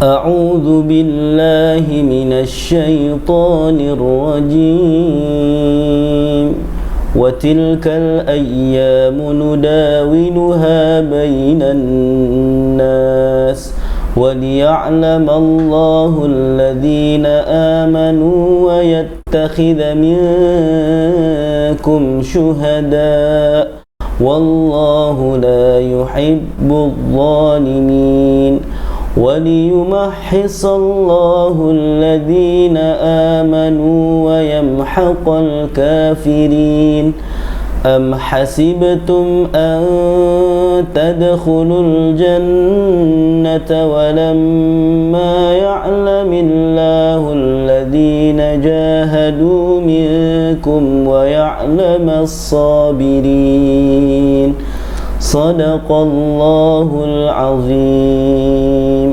أعوذ بالله من الشيطان الرجيم وتلك الأيام نداولها بين الناس وليعلم الله الذين آمنوا ويتخذ منكم شهداء والله لا يحب الظالمين وليمحص الله الذين آمنوا ويمحق الكافرين أم حسبتم أن تدخلوا الجنة ولما يعلم الله الذين جاهدوا منكم ويعلم الصابرين صدق الله العظيم.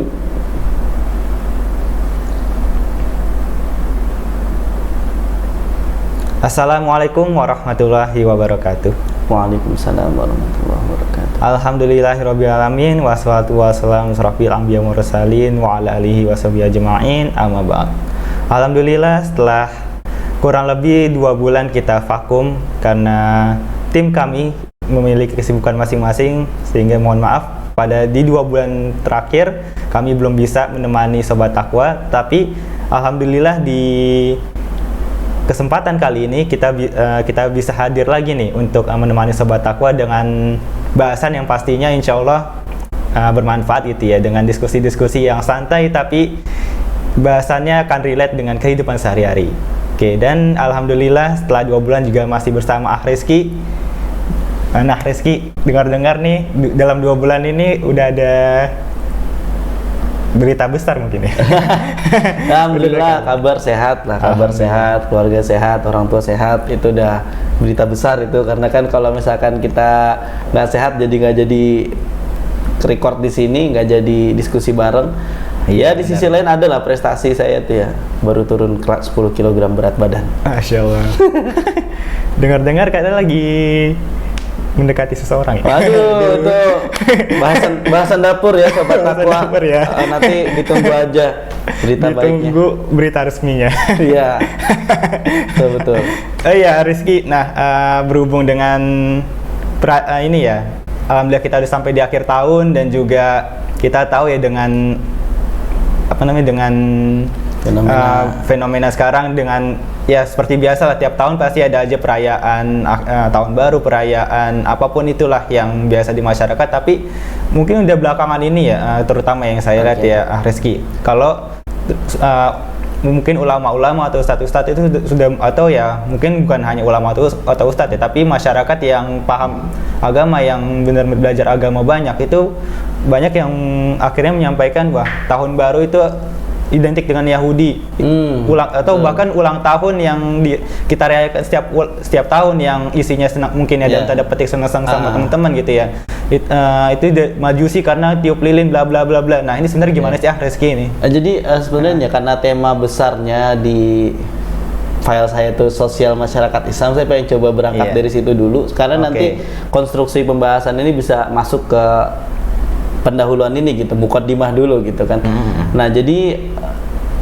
Assalamualaikum warahmatullahi wabarakatuh. Waalaikumsalam warahmatullahi wabarakatuh. Alhamdulillahirrabbilalamin. Wassalatu wassalamu surafil anbiya mursalin wa ala alihi washabihi ajma'in amma ba'd. Alhamdulillah, setelah kurang lebih 2 bulan kita vakum karena tim kami memiliki kesibukan masing-masing, sehingga mohon maaf di 2 bulan terakhir kami belum bisa menemani Sobat Takwa. Tapi alhamdulillah di kesempatan kali ini kita bisa hadir lagi nih untuk menemani Sobat Takwa dengan bahasan yang pastinya insya Allah bermanfaat gitu ya, dengan diskusi-diskusi yang santai tapi bahasannya akan relate dengan kehidupan sehari-hari. Oke, dan alhamdulillah setelah 2 bulan juga masih bersama Rizky. Nah Rizky, dengar-dengar nih dalam 2 bulan ini udah ada berita besar mungkin ya. Alhamdulillah, kabar sehat lah, kabar sehat, keluarga sehat, orang tua sehat, itu udah berita besar itu. Karena kan kalau misalkan kita nggak sehat nggak jadi record di sini, nggak jadi diskusi bareng. Ya di sisi lain adalah prestasi saya tuh ya, baru turun 10 kg berat badan. Masya Allah. Dengar-dengar kayaknya lagi mendekati seseorang ya. Waduh, itu bahasan dapur ya Sobat Takwa. Ya. Nanti ditunggu aja berita baiknya. Ditunggu berita resminya. Iya. Betul. Oh iya Rizky, nah berhubung dengan ini ya, alhamdulillah kita udah sampai di akhir tahun, dan juga kita tahu ya dengan fenomena sekarang, dengan ya seperti biasa lah, tiap tahun pasti ada aja perayaan tahun baru, perayaan apapun itulah yang biasa di masyarakat. Tapi mungkin udah belakangan ini ya, terutama yang saya lihat ya Rizky, kalau mungkin ulama-ulama atau ustadz-ustadz itu sudah, atau ya mungkin bukan hanya ulama atau ustadz ya, tapi masyarakat yang paham agama, yang benar-benar belajar agama banyak, itu banyak yang akhirnya menyampaikan bahwa tahun baru itu identik dengan Yahudi, bahkan ulang tahun yang kita rayakan setiap tahun, yang isinya mungkin ada tanda petik senang-senang sama teman-teman gitu ya. Itu Majusi karena tiup lilin bla bla bla bla. Nah ini sebenarnya gimana sih Rizky ini? Jadi sebenarnya karena tema besarnya di file saya itu sosial masyarakat Islam, saya pengen coba berangkat dari situ dulu, karena nanti konstruksi pembahasan ini bisa masuk ke pendahuluan ini gitu, mukaddimah dulu gitu kan. Nah jadi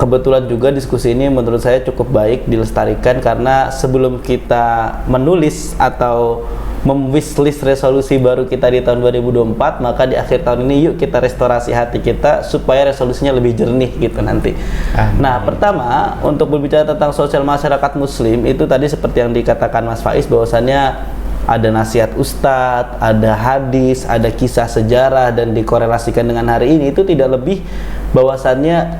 kebetulan juga diskusi ini menurut saya cukup baik dilestarikan, karena sebelum kita menulis atau memwishlist resolusi baru kita di tahun 2024, maka di akhir tahun ini yuk kita restorasi hati kita supaya resolusinya lebih jernih gitu nanti. Nah pertama, untuk berbicara tentang sosial masyarakat muslim, itu tadi seperti yang dikatakan Mas Faiz, bahwasannya ada nasihat ustadz, ada hadis, ada kisah sejarah, dan dikorelasikan dengan hari ini, itu tidak lebih bahwasannya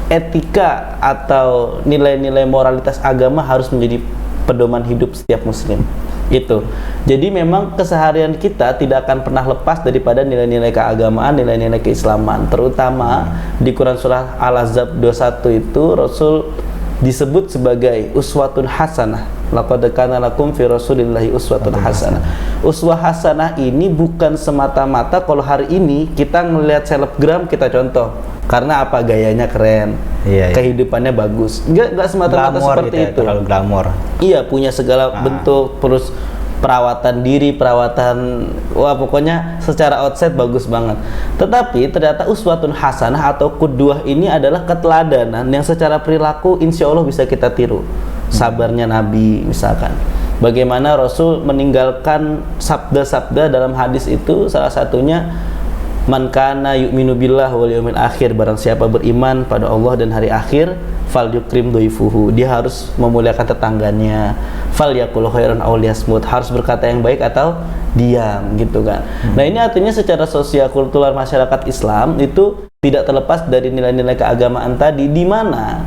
etika atau nilai-nilai moralitas agama harus menjadi pedoman hidup setiap muslim. Itu. Jadi memang keseharian kita tidak akan pernah lepas daripada nilai-nilai keagamaan, nilai-nilai keislaman. Terutama di Quran surah Al-Ahzab 21 itu Rasul disebut sebagai uswatun hasanah. Laqad kana lakum fi rasulillahi uswatun hasanah. Uswah hasanah ini bukan semata-mata kalau hari ini kita ngelihat selebgram kita contoh karena apa, gayanya keren, kehidupannya bagus. Enggak semata-mata seperti gitu ya, itu. Terlalu glamor. Iya, punya segala bentuk, terus perawatan diri, wah pokoknya secara outside bagus banget. Tetapi ternyata uswatun hasanah atau qudwah ini adalah keteladanan yang secara perilaku insya Allah bisa kita tiru. Sabarnya Nabi misalkan, bagaimana Rasul meninggalkan sabda-sabda dalam hadis itu, salah satunya man kana yu'minu billah wal yawmil akhir, barang siapa beriman pada Allah dan hari akhir, fal yukrim dhaifuhu, dia harus memuliakan tetangganya, fal yaqul khairan aw liyasmut, harus berkata yang baik atau diam gitu kan. Nah, ini artinya secara sosial kultural masyarakat Islam itu tidak terlepas dari nilai-nilai keagamaan tadi, di mana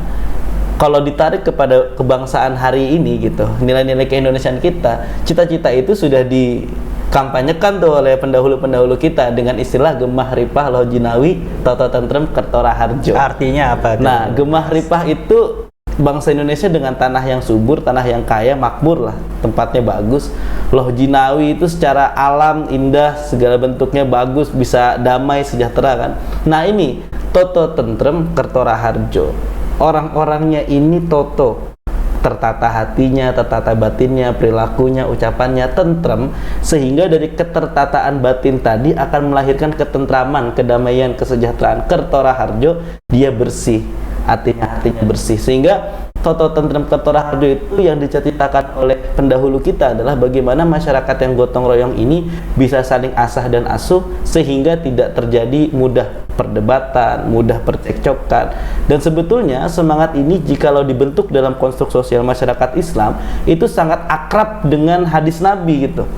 kalau ditarik kepada kebangsaan hari ini gitu, nilai-nilai keindonesiaan kita, cita-cita itu sudah dikampanyekan tuh oleh pendahulu-pendahulu kita dengan istilah gemah ripah loh jinawi toto tentrem kertora harjo. Artinya apa? Nah, gemah ripah itu bangsa Indonesia dengan tanah yang subur, tanah yang kaya, makmur lah, tempatnya bagus. Loh jinawi itu secara alam indah, segala bentuknya bagus, bisa damai, sejahtera kan. Nah, ini toto tentrem kertora harjo. Orang-orangnya ini toto, tertata hatinya, tertata batinnya, perilakunya, ucapannya tentrem, sehingga dari ketertataan batin tadi akan melahirkan ketentraman, kedamaian, kesejahteraan. Kertora harjo, dia bersih, hatinya bersih, sehingga toto tentrem kertora harjo itu yang diceritakan oleh pendahulu kita adalah bagaimana masyarakat yang gotong royong ini bisa saling asah dan asuh sehingga tidak terjadi mudah perdebatan, mudah percekcokan. Dan sebetulnya semangat ini jikalau dibentuk dalam konstruk sosial masyarakat Islam itu sangat akrab dengan hadis Nabi gitu.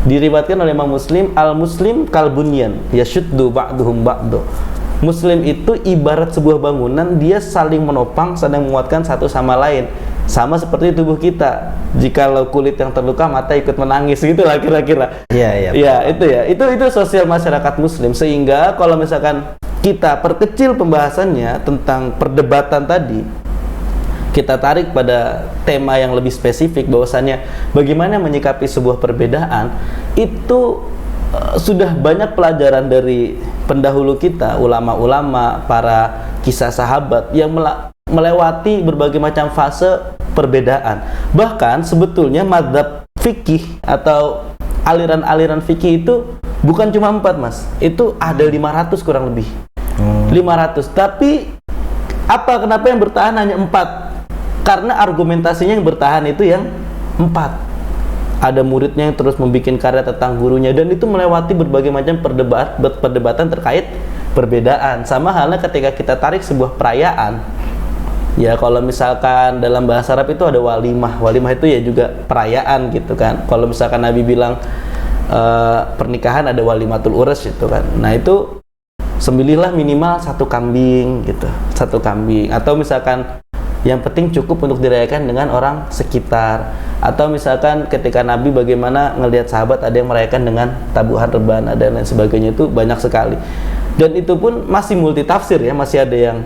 Diriwayatkan oleh Imam Muslim, al-muslim kalbunyan yashuddu ba'duhum ba'du. Muslim itu ibarat sebuah bangunan, dia saling menopang, saling menguatkan satu sama lain. Sama seperti tubuh kita. Jikalau kulit yang terluka, mata ikut menangis, gitu lah kira-kira. Iya. Ya, itu sosial masyarakat Muslim. Sehingga kalau misalkan kita perkecil pembahasannya tentang perdebatan tadi, kita tarik pada tema yang lebih spesifik, bahwasannya bagaimana menyikapi sebuah perbedaan, itu sudah banyak pelajaran dari pendahulu kita, ulama-ulama, para kisah sahabat yang melewati berbagai macam fase perbedaan. Bahkan sebetulnya madzhab fikih atau aliran-aliran fikih itu bukan cuma 4, Mas. Itu ada 500 kurang lebih. 500. Tapi kenapa yang bertahan hanya 4? Karena argumentasinya yang bertahan itu yang 4. Ada muridnya yang terus membuat karya tentang gurunya, dan itu melewati berbagai macam perdebatan terkait perbedaan. Sama halnya ketika kita tarik sebuah perayaan, ya kalau misalkan dalam bahasa Arab itu ada walimah. Walimah itu ya juga perayaan gitu kan. Kalau misalkan Nabi bilang pernikahan ada walimatul urus gitu kan. Nah, itu sembelihlah minimal 1 kambing gitu, 1 kambing. Atau misalkan yang penting cukup untuk dirayakan dengan orang sekitar. Atau misalkan ketika Nabi bagaimana ngelihat sahabat ada yang merayakan dengan tabuhan rebana dan lain sebagainya, itu banyak sekali. Dan itu pun masih multi tafsir ya, masih ada yang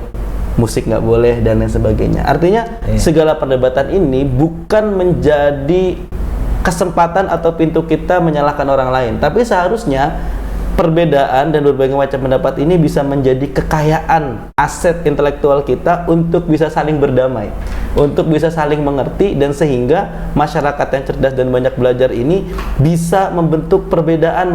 musik nggak boleh dan lain sebagainya. Artinya segala perdebatan ini bukan menjadi kesempatan atau pintu kita menyalahkan orang lain, tapi seharusnya perbedaan dan berbagai macam pendapat ini bisa menjadi kekayaan, aset intelektual kita untuk bisa saling berdamai, untuk bisa saling mengerti, dan sehingga masyarakat yang cerdas dan banyak belajar ini bisa membentuk perbedaan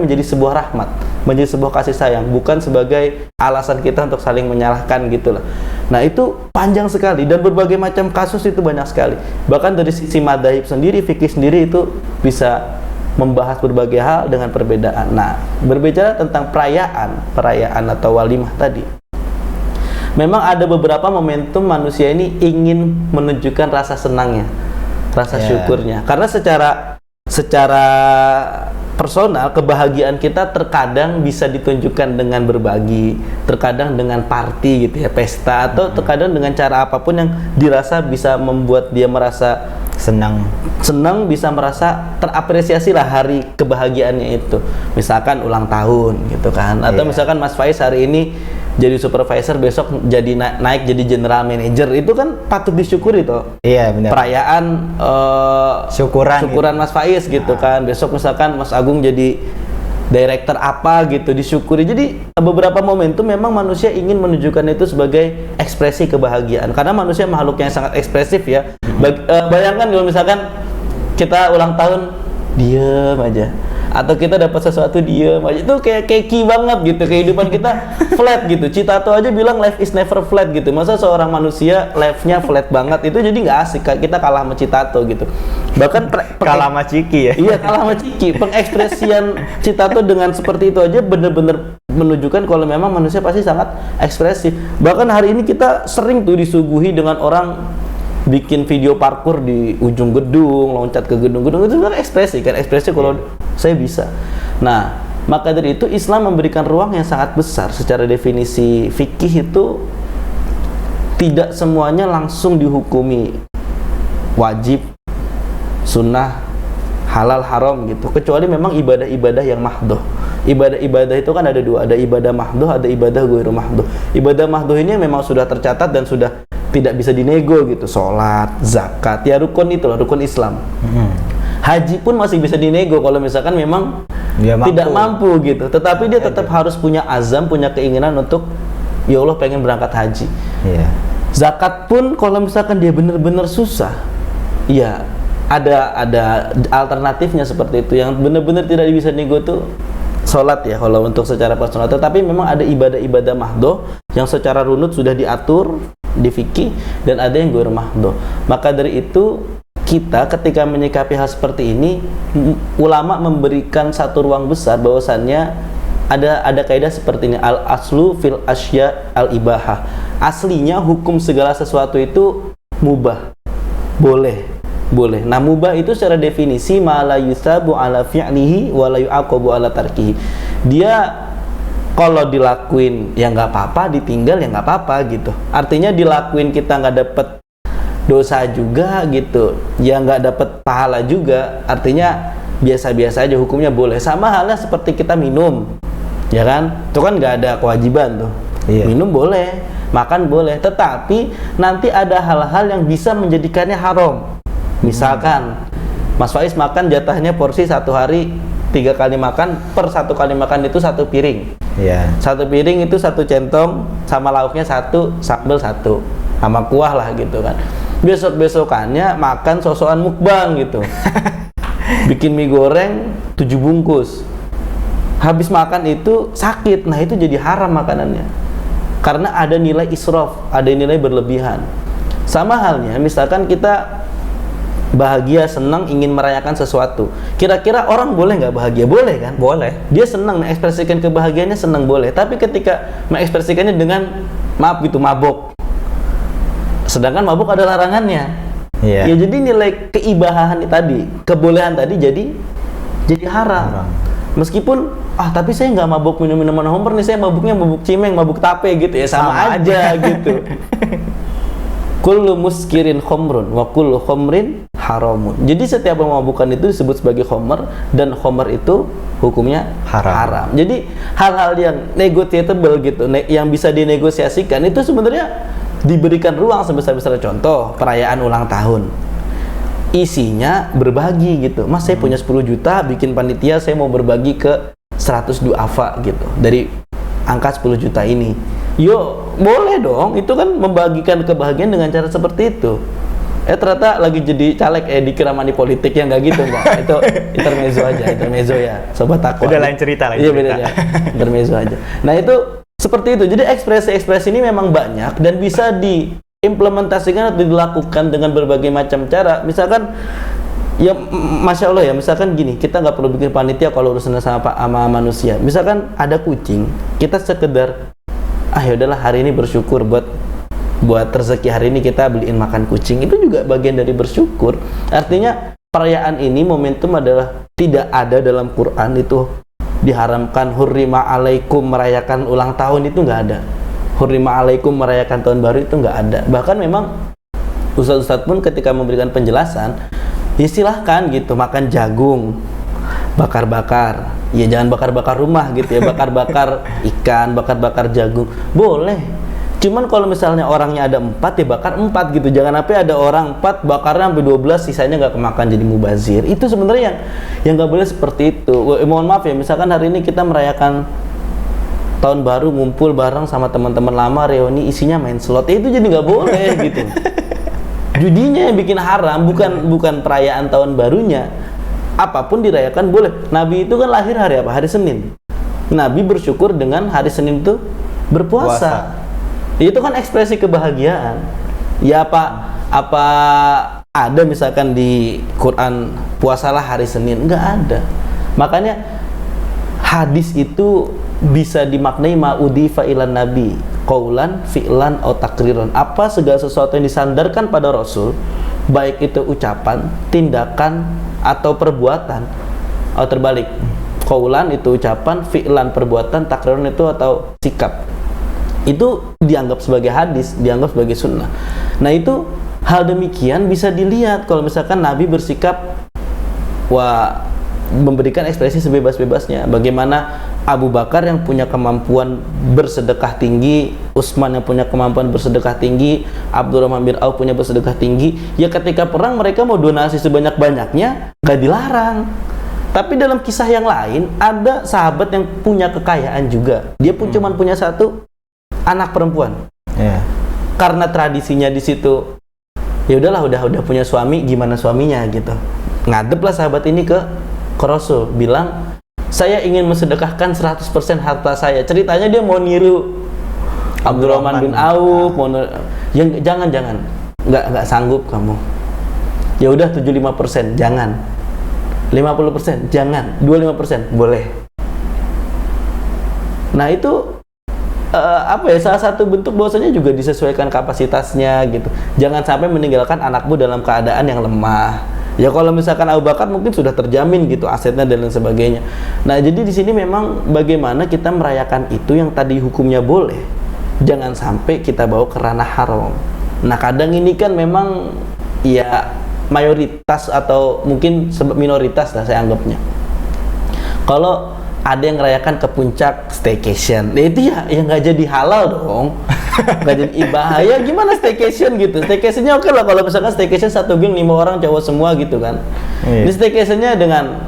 menjadi sebuah rahmat, menjadi sebuah kasih sayang, bukan sebagai alasan kita untuk saling menyalahkan gitulah. Nah, itu panjang sekali dan berbagai macam kasus itu banyak sekali. Bahkan dari sisi madzhab sendiri, fikih sendiri itu bisa membahas berbagai hal dengan perbedaan. Nah, berbicara tentang perayaan atau walimah tadi, memang ada beberapa momentum manusia ini ingin menunjukkan rasa senangnya, rasa syukurnya. Karena secara personal, kebahagiaan kita terkadang bisa ditunjukkan dengan berbagi, terkadang dengan party gitu ya, pesta, atau terkadang dengan cara apapun yang dirasa bisa membuat dia merasa senang, bisa merasa terapresiasi lah hari kebahagiaannya itu. Misalkan ulang tahun gitu kan, atau misalkan Mas Faiz hari ini jadi supervisor, besok jadi naik jadi general manager, itu kan patut disyukuri toh. Iya, benar. Perayaan syukuran Mas Faiz gitu kan. Besok misalkan Mas Agung jadi director apa gitu, disyukuri. Jadi beberapa momentum memang manusia ingin menunjukkan itu sebagai ekspresi kebahagiaan, karena manusia makhluk yang sangat ekspresif ya. Bayangkan kalau misalkan kita ulang tahun diem aja, atau kita dapat sesuatu diem aja, itu kayak keki banget gitu, kehidupan kita flat gitu. Citato aja bilang life is never flat gitu, masa seorang manusia life-nya flat banget, itu jadi nggak asik. Kita kalah sama Citato gitu, bahkan kalah sama Ciki ya. iya, kalah sama Ciki. Pengekspresian Citato dengan seperti itu aja bener-bener menunjukkan kalau memang manusia pasti sangat ekspresif. Bahkan hari ini kita sering tuh disuguhi dengan orang bikin video parkour di ujung gedung, loncat ke gedung-gedung, itu kan ekspresi kan, ekspresi kalau saya bisa. Nah, maka dari itu Islam memberikan ruang yang sangat besar. Secara definisi fikih itu tidak semuanya langsung dihukumi wajib, sunnah, halal, haram gitu, kecuali memang ibadah-ibadah yang mahdoh. Ibadah-ibadah itu kan ada dua, ada ibadah mahdoh, ada ibadah ghairu mahdoh. Ibadah mahdoh ini memang sudah tercatat dan sudah tidak bisa dinego gitu, sholat, zakat, ya rukun itulah, rukun Islam. Haji pun masih bisa dinego kalau misalkan memang dia tidak mampu gitu, tetapi dia tetap harus punya azam, punya keinginan untuk ya Allah pengen berangkat haji. Zakat pun kalau misalkan dia benar-benar susah, ya ada alternatifnya seperti itu. Yang benar-benar tidak bisa nego tuh sholat ya kalau untuk secara personal, tetapi memang ada ibadah-ibadah mahdoh yang secara runut sudah diatur di fikih, dan ada yang ghairu mahdoh. Maka dari itu kita ketika menyikapi hal seperti ini, ulama memberikan satu ruang besar bahwasannya ada kaidah seperti ini, al aslu fil asya al ibahah. Aslinya hukum segala sesuatu itu mubah, boleh. Nah, mubah itu secara definisi ma la yusabu ala fi'lihi wa la yu'aqabu ala tarkihi. Dia kalau dilakuin ya nggak apa-apa, ditinggal ya nggak apa-apa gitu. Artinya dilakuin kita nggak dapet dosa juga gitu, ya nggak dapet pahala juga. Artinya biasa-biasa aja, hukumnya boleh. Sama halnya seperti kita minum, ya kan? Itu kan nggak ada kewajiban tuh. Minum boleh, makan boleh. Tetapi nanti ada hal-hal yang bisa menjadikannya haram. Misalkan Mas Faiz makan jatahnya porsi satu hari 3 kali makan, per 1 kali makan itu 1 piring. Satu piring itu 1 centong, sama lauknya 1, sambal 1, sama kuah lah gitu kan. Besok-besokannya makan sosokan mukbang gitu. Bikin mie goreng 7 bungkus. Habis makan itu sakit. Nah, itu jadi haram makanannya. Karena ada nilai israf, ada nilai berlebihan. Sama halnya misalkan kita bahagia, senang, ingin merayakan sesuatu. Kira-kira orang boleh nggak bahagia? Boleh kan? Boleh. Dia senang mengekspresikan kebahagiaannya, senang, boleh. Tapi ketika mengekspresikannya dengan maaf gitu, mabok. Sedangkan mabok ada larangannya. Ya jadi nilai keibahan tadi, kebolehan tadi jadi haram. Meskipun tapi saya nggak mabuk minum-minuman homer nih, saya mabuknya mabuk cimeng, mabuk tape gitu ya, sama aja gitu. Kullu muskirin khomrun wa kullu khomrin haramun. Jadi setiap pemabukan itu disebut sebagai khomer, dan khomer itu hukumnya haram. Jadi hal-hal yang negotiable gitu, yang bisa dinegosiasikan, itu sebenarnya diberikan ruang sebesar-besar. Contoh perayaan ulang tahun, isinya berbagi gitu. Mas, saya punya 10 juta, bikin panitia, saya mau berbagi ke 100 duafa gitu dari angka 10 juta ini. Yo, boleh dong, itu kan membagikan kebahagiaan dengan cara seperti itu. Ternyata lagi jadi caleg, dikira money politik, ya nggak gitu, Mbak. Itu intermezzo ya, sobat takwa. Udah lain cerita lagi. Iya, beda ya, intermezzo aja. Nah, itu seperti itu. Jadi ekspresi-ekspresi ini memang banyak dan bisa diimplementasikan atau dilakukan dengan berbagai macam cara. Misalkan ya, masya Allah ya, misalkan gini, kita nggak perlu bikin panitia kalau urusan sama manusia. Misalkan ada kucing, kita sekedar ya udahlah, hari ini bersyukur buat rezeki hari ini kita beliin makan kucing, itu juga bagian dari bersyukur. Artinya perayaan ini, momentum adalah tidak ada dalam Quran itu diharamkan hurrima alaikum merayakan ulang tahun, itu nggak ada. Hurrima alaikum merayakan tahun baru, itu nggak ada. Bahkan memang ustadz-ustadz pun ketika memberikan penjelasan, ya silahkan gitu, makan jagung bakar-bakar, ya jangan bakar-bakar rumah gitu ya, bakar-bakar ikan, bakar-bakar jagung, boleh. Cuman kalau misalnya orangnya ada 4, ya bakar 4 gitu. Jangan sampai ada orang 4 bakarnya sampai 12, sisanya nggak kemakan jadi mubazir. Itu sebenarnya yang nggak boleh seperti itu. Mohon maaf ya, misalkan hari ini kita merayakan tahun baru, ngumpul bareng sama teman-teman lama, reuni, isinya main slot, itu jadi nggak boleh gitu. Judinya yang bikin haram, bukan perayaan tahun barunya. Apapun dirayakan boleh. Nabi itu kan lahir hari apa? Hari Senin. Nabi bersyukur dengan hari Senin itu berpuasa. Itu kan ekspresi kebahagiaan. Ya apa ada misalkan di Quran puasalah hari Senin? Enggak ada. Makanya hadis itu bisa dimaknai ma'udhifa ilan nabi qaulan, fi'lan, atau takriran. Apa segala sesuatu yang disandarkan pada Rasul, baik itu ucapan, tindakan, atau perbuatan, atau terbalik. Qaulan itu ucapan, fi'lan perbuatan, takriran itu atau sikap. Itu dianggap sebagai hadis, dianggap sebagai sunnah. Nah itu hal demikian bisa dilihat kalau misalkan Nabi bersikap memberikan ekspresi sebebas-bebasnya. Bagaimana Abu Bakar yang punya kemampuan bersedekah tinggi, Utsman yang punya kemampuan bersedekah tinggi, Abdurrahman bin Auf punya bersedekah tinggi. Ya ketika perang mereka mau donasi sebanyak-banyaknya, gak dilarang. Tapi dalam kisah yang lain ada sahabat yang punya kekayaan juga. Dia pun cuma punya satu anak perempuan. Karena tradisinya di situ, ya udahlah udah punya suami, gimana suaminya gitu. Ngadeplah sahabat ini ke Rasul, bilang saya ingin mensedekahkan 100% harta saya. Ceritanya dia mau niru Abdurrahman bin Auf, jangan nggak sanggup kamu. Ya udah 75%, jangan. 50%, jangan. 25%, boleh. Nah itu salah satu bentuk bahwasanya juga disesuaikan kapasitasnya gitu. Jangan sampai meninggalkan anakmu dalam keadaan yang lemah. Ya kalau misalkan Abu Bakar mungkin sudah terjamin gitu asetnya dan lain sebagainya. Nah jadi di sini memang bagaimana kita merayakan itu yang tadi hukumnya boleh, jangan sampai kita bawa ke ranah haram. Nah kadang ini kan memang ya mayoritas atau mungkin minoritas lah saya anggapnya. Kalau ada yang merayakan ke puncak staycation, nah itu ya nggak jadi halal dong. Nggak jadi bahaya. Gimana staycation gitu? Staycationnya oke lah kalau misalkan staycation satu geng 5 orang cowok semua gitu kan. Ini staycationnya dengan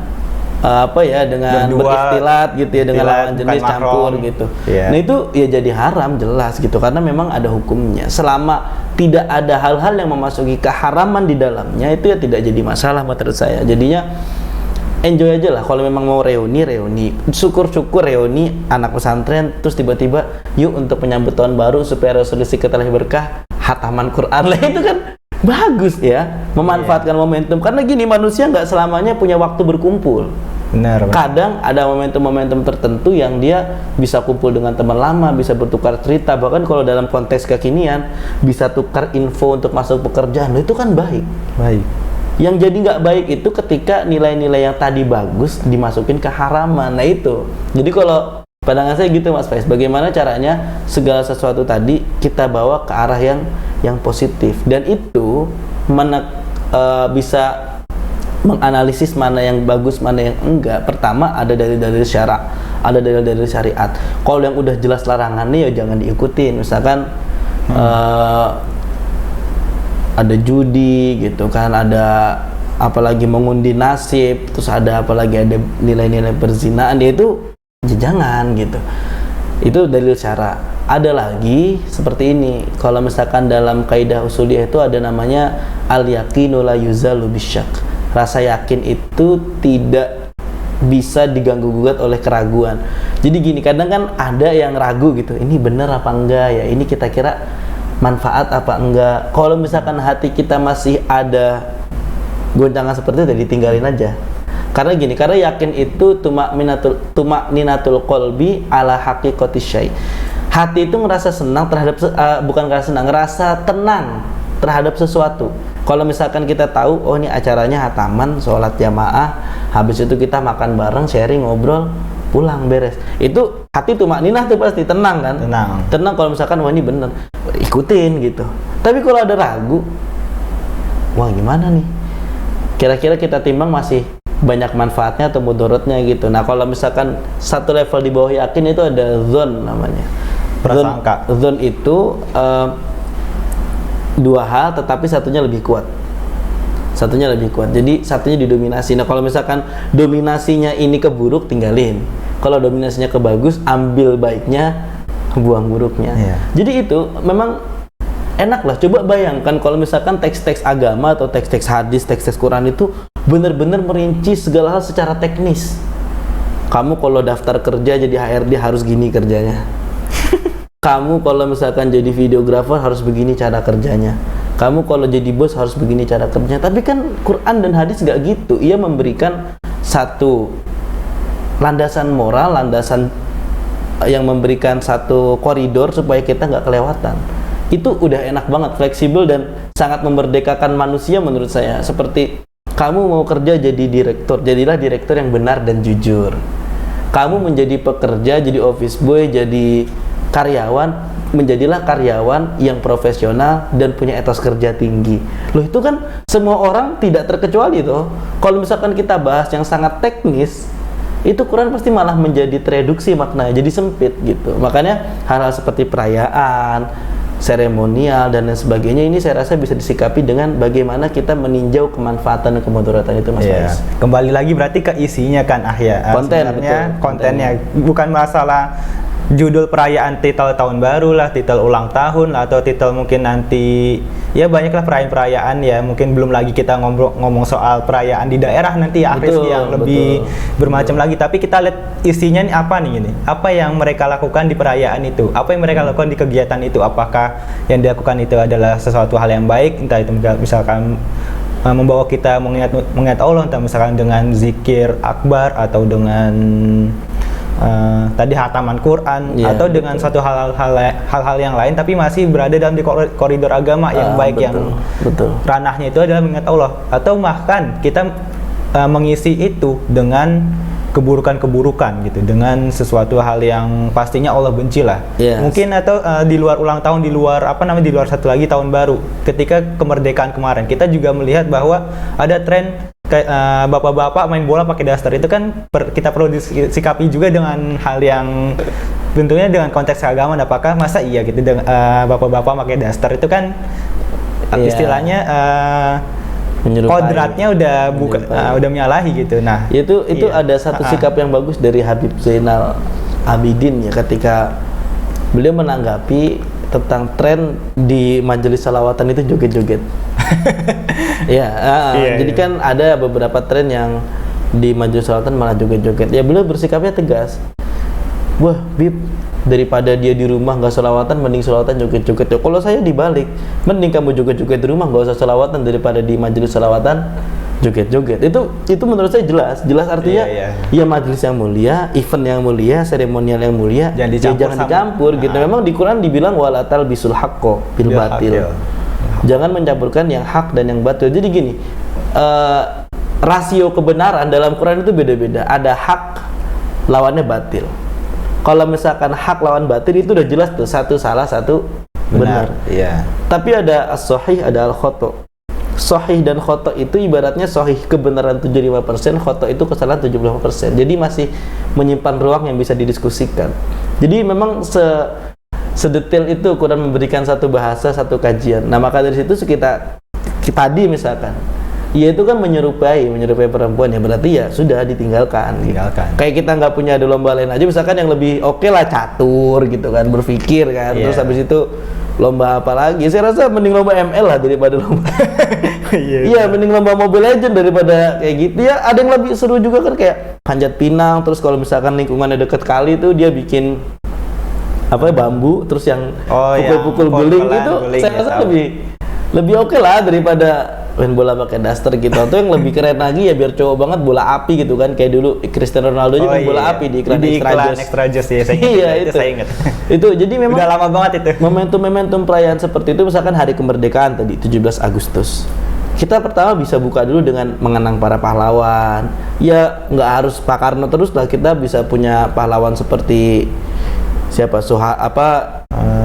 dengan berikhtilat gitu ya, dengan lawan jenis campur gitu. Nah itu ya jadi haram jelas gitu, karena memang ada hukumnya. Selama tidak ada hal-hal yang memasuki keharaman di dalamnya, itu ya tidak jadi masalah menurut saya. Jadinya enjoy aja lah. Kalau memang mau reuni, syukur-syukur reuni anak pesantren, terus tiba-tiba yuk untuk penyambut tahun baru supaya resolusi kita lebih berkah, hataman Quran lah, itu kan bagus ya, memanfaatkan momentum. Karena gini, manusia nggak selamanya punya waktu berkumpul. Benar. Kadang ada momentum-momentum tertentu yang dia bisa kumpul dengan teman lama, bisa bertukar cerita, bahkan kalau dalam konteks kekinian bisa tukar info untuk masuk pekerjaan. Itu kan baik. Yang jadi nggak baik itu ketika nilai-nilai yang tadi bagus dimasukin ke haraman. Nah itu. Jadi kalau pandangan saya gitu Mas Faiz, bagaimana caranya segala sesuatu tadi kita bawa ke arah yang positif, dan itu bisa menganalisis mana yang bagus, mana yang enggak. Pertama ada dalil-dalil syara, ada dalil-dalil syariat. Kalau yang udah jelas larangannya ya jangan diikutin. Misalkan ada judi gitu kan, ada apalagi mengundi nasib, terus ada apalagi ada nilai-nilai perzinaan, dia itu jangan gitu. Itu dalil syara. Ada lagi seperti ini, kalau misalkan dalam kaidah usuliyah itu ada namanya al-yaqinu la yuzalu bisyak. Rasa yakin itu tidak bisa diganggu-gugat oleh keraguan. Jadi gini, kadang kan ada yang ragu gitu, ini benar apa enggak ya, ini kita kira manfaat apa enggak. Kalau misalkan hati kita masih ada goncangan seperti itu, ditinggalin aja. Karena gini, karena yakin itu tumakninatul qalbi ala haqiqati syai. Hati itu ngerasa senang terhadap bukan ngerasa senang, ngerasa tenang terhadap sesuatu. Kalau misalkan kita tahu, oh ini acaranya hataman, sholat jamaah, habis itu kita makan bareng, sharing, ngobrol, pulang beres. Itu hati tumakninah tuh pasti tenang kan? Tenang kalau misalkan wah ini bener, ikutin gitu. Tapi kalau ada ragu, wah gimana nih? Kira-kira kita timbang masih banyak manfaatnya atau mudaratnya gitu. Nah kalau misalkan satu level di bawah yakin itu ada zon namanya. Prasangka. Zon itu dua hal, tetapi satunya lebih kuat. Jadi satunya didominasi. Nah kalau misalkan dominasinya ini ke buruk, tinggalin. Kalau dominasinya ke bagus, ambil baiknya, buang buruknya. Jadi itu memang enak lah. Coba bayangkan kalau misalkan teks-teks agama atau teks-teks hadis, teks-teks Quran itu benar-benar merinci segala hal secara teknis. Kamu kalau daftar kerja jadi HRD harus gini kerjanya. Kamu kalau misalkan jadi videografer harus begini cara kerjanya. Kamu kalau jadi bos harus begini cara kerjanya. Tapi kan Quran dan hadis gak gitu. Ia memberikan satu landasan moral, landasan yang memberikan satu koridor supaya kita nggak kelewatan. Itu udah enak banget, fleksibel dan sangat memerdekakan manusia menurut saya. Seperti kamu mau kerja jadi direktur, jadilah direktur yang benar dan jujur. Kamu menjadi pekerja, jadi office boy, jadi karyawan, menjadilah karyawan yang profesional dan punya etos kerja tinggi. Loh, itu kan semua orang tidak terkecuali toh. Kalau misalkan kita bahas yang sangat teknis, itu Quran pasti malah menjadi tereduksi maknanya, jadi sempit gitu. Makanya hal-hal seperti perayaan, seremonial dan lain sebagainya ini saya rasa bisa disikapi dengan bagaimana kita meninjau kemanfaatan dan kemudaratan itu, Mas Faiz. Kembali lagi berarti ke isinya kan Konten, sebenarnya betul. kontennya bukan masalah judul perayaan, titel tahun baru lah, titel ulang tahun lah, atau titel mungkin nanti ya banyaklah perayaan-perayaan ya, mungkin belum lagi kita ngomong soal perayaan di daerah nanti ya, yang lebih bermacam lagi. Tapi kita lihat isinya nih apa nih ini, apa yang mereka lakukan di perayaan itu, apa yang mereka lakukan di kegiatan itu, apakah yang dilakukan itu adalah sesuatu hal yang baik, entah itu misalkan membawa kita mengingat Allah, entah misalkan dengan zikir akbar atau dengan tadi hataman Quran, atau dengan suatu hal-hal yang lain, tapi masih berada dalam koridor agama yang baik, yang ranahnya itu adalah mengingat Allah, atau bahkan kita mengisi itu dengan keburukan-keburukan gitu, dengan sesuatu hal yang pastinya Allah benci lah. Mungkin atau di luar ulang tahun, di luar di luar satu lagi tahun baru, ketika kemerdekaan kemarin kita juga melihat bahwa ada tren kayak bapak-bapak main bola pakai daster. Itu kan kita perlu disikapi juga dengan hal yang tentunya dengan konteks agama. Apakah masa iya gitu bapak-bapak pakai daster, itu kan istilahnya kodratnya udah menyalahi gitu. Nah, itu ada satu sikap yang bagus dari Habib Zainal Abidin ya, ketika beliau menanggapi tentang tren di majelis salawatan itu joget-joget. Jadi kan ada beberapa tren yang di majelis salawatan malah joget-joget. Ya beliau bersikapnya tegas. Wah, Bib, daripada dia di rumah nggak salawatan, mending salawatan joget-joget. Ya, kalau saya dibalik, mending kamu joget-joget di rumah, nggak usah salawatan daripada di majelis salawatan joget-joget. Itu menurut saya jelas artinya ya majelis yang mulia, event yang mulia, seremonial yang mulia, jangan dicampur gitu. Memang di Quran dibilang walatal bisul haqqo bil batil. Jangan mencampurkan yang hak dan yang batil. Jadi gini, rasio kebenaran dalam Quran itu beda-beda. Ada hak lawannya batil. Kalau misalkan hak lawan batil itu udah jelas tuh, satu salah, satu benar. Tapi ada as-sahih, ada al-khoto. Sahih dan khoto itu ibaratnya sahih kebenaran 75%, khoto itu kesalahan 75%. Jadi masih menyimpan ruang yang bisa didiskusikan. Jadi memang sedetail itu Quran memberikan satu bahasa, satu kajian. Nah, maka dari situ kita tadi misalkan ya itu kan menyerupai perempuan, ya berarti ya sudah ditinggalkan. Kayak kita nggak punya ada lomba lain aja, misalkan yang lebih oke lah catur gitu kan, berpikir kan. Terus habis itu lomba apa lagi? Saya rasa mending lomba ML lah daripada lomba. Mending lomba Mobile Legend daripada kayak gitu. Ya ada yang lebih seru juga kan, kayak panjat pinang. Terus kalau misalkan lingkungannya deket kali tuh dia bikin bambu, terus yang pukul-pukul guling itu saya rasa lebih oke lah daripada main bola pakai daster gitu. Atau yang lebih keren lagi ya biar cowok banget bola api gitu kan, kayak dulu Cristiano Ronaldo main bola api di iklan Extra Just ya, saya ingat. Itu jadi memang udah lama banget itu. Momentum perayaan seperti itu, misalkan hari kemerdekaan tadi 17 Agustus. Kita pertama bisa buka dulu dengan mengenang para pahlawan. Ya nggak harus Pak Karno terus lah, kita bisa punya pahlawan seperti siapa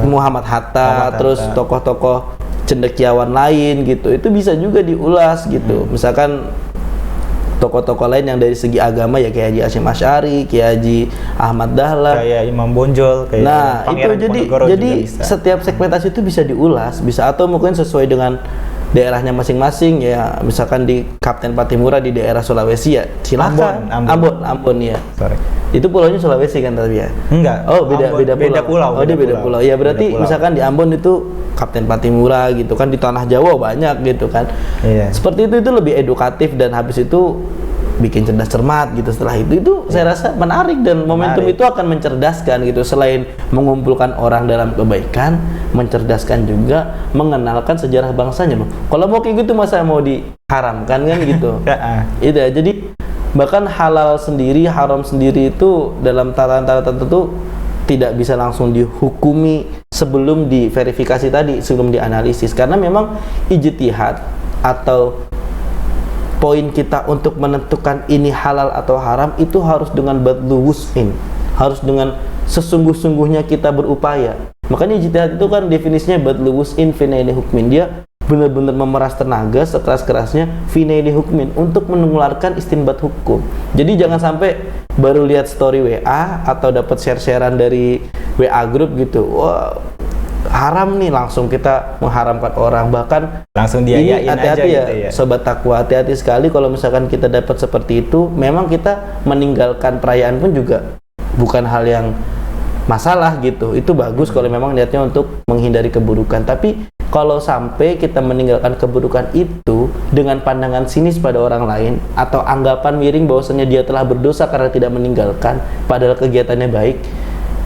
Muhammad Hatta, terus tokoh-tokoh cendekiawan lain gitu. Itu bisa juga diulas gitu. Misalkan tokoh-tokoh lain yang dari segi agama ya kayak Haji Hasyim Asy'ari, kayak Haji Ahmad Dahlan, kayak Imam Bonjol, kayak itu jadi setiap segmentasi itu bisa diulas, bisa atau mungkin sesuai dengan daerahnya masing-masing ya, misalkan di Kapten Patimura di daerah Sulawesi ya silakan. Ambon ya. Sorry. Itu pulaunya Sulawesi kan tadi ya? Enggak. Oh, beda pulau. Oh, dia beda pulau. Ya berarti misalkan di Ambon itu Kapten Patimura gitu kan, di tanah Jawa banyak gitu kan. Iya. Seperti itu lebih edukatif dan habis itu bikin cerdas cermat gitu. Setelah itu saya rasa menarik dan momentum itu akan mencerdaskan gitu. Selain mengumpulkan orang dalam kebaikan, mencerdaskan juga, mengenalkan sejarah bangsanya loh. Kalau mau kayak gitu masa mau diharamkan kan gitu. Itu ya. Jadi bahkan halal sendiri, haram sendiri itu dalam tataran tertentu tidak bisa langsung dihukumi sebelum diverifikasi tadi, sebelum dianalisis, karena memang ijtihad atau poin kita untuk menentukan ini halal atau haram itu harus dengan badlu wus'in, harus dengan sesungguh-sungguhnya kita berupaya. Makanya ijtihad itu kan definisinya badlu wus'in fi naili hukmin, dia benar-benar memeras tenaga sekeras-kerasnya fi naili hukmin untuk mengeluarkan istinbat hukum. Jadi jangan sampai baru lihat story WA atau dapat share-sharean dari WA group gitu, wah haram nih, langsung kita mengharamkan orang. Bahkan langsung dia ini hati-hati ya, gitu ya, sobat takwa, hati-hati sekali kalau misalkan kita dapat seperti itu. Memang kita meninggalkan perayaan pun juga bukan hal yang masalah gitu, itu bagus kalau memang niatnya untuk menghindari keburukan. Tapi kalau sampai kita meninggalkan keburukan itu dengan pandangan sinis pada orang lain atau anggapan miring bahwasanya dia telah berdosa karena tidak meninggalkan padahal kegiatannya baik,